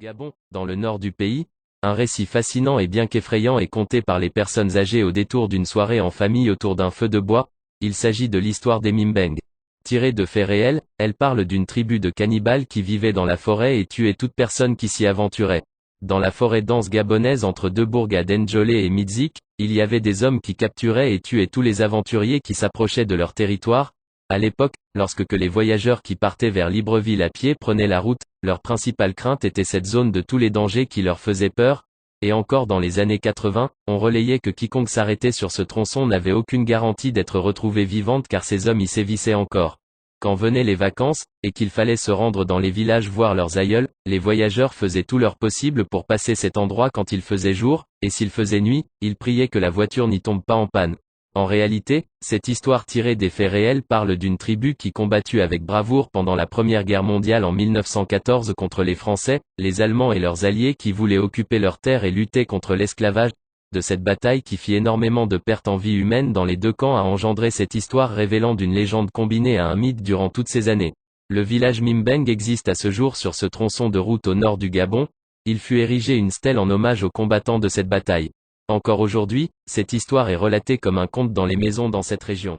Gabon, dans le nord du pays, un récit fascinant et bien qu'effrayant est conté par les personnes âgées au détour d'une soirée en famille autour d'un feu de bois. Il s'agit de l'histoire des Mimbeng. Tirée de faits réels, elle parle d'une tribu de cannibales qui vivait dans la forêt et tuait toute personne qui s'y aventurait. Dans la forêt dense gabonaise entre deux bourgs à Dendjolé et Midzik, il y avait des hommes qui capturaient et tuaient tous les aventuriers qui s'approchaient de leur territoire. À l'époque, lorsque les voyageurs qui partaient vers Libreville à pied prenaient la route, leur principale crainte était cette zone de tous les dangers qui leur faisaient peur. Et encore dans les années 80, on relayait que quiconque s'arrêtait sur ce tronçon n'avait aucune garantie d'être retrouvé vivante car ces hommes y sévissaient encore. Quand venaient les vacances, et qu'il fallait se rendre dans les villages voir leurs aïeuls, les voyageurs faisaient tout leur possible pour passer cet endroit quand il faisait jour, et s'il faisait nuit, ils priaient que la voiture n'y tombe pas en panne. En réalité, cette histoire tirée des faits réels parle d'une tribu qui combattit avec bravoure pendant la Première Guerre mondiale en 1914 contre les Français, les Allemands et leurs alliés qui voulaient occuper leurs terres et lutter contre l'esclavage. De cette bataille qui fit énormément de pertes en vie humaine dans les deux camps a engendré cette histoire révélant d'une légende combinée à un mythe durant toutes ces années. Le village Mimbeng existe à ce jour sur ce tronçon de route au nord du Gabon. Il fut érigé une stèle en hommage aux combattants de cette bataille. Encore aujourd'hui, cette histoire est relatée comme un conte dans les maisons dans cette région.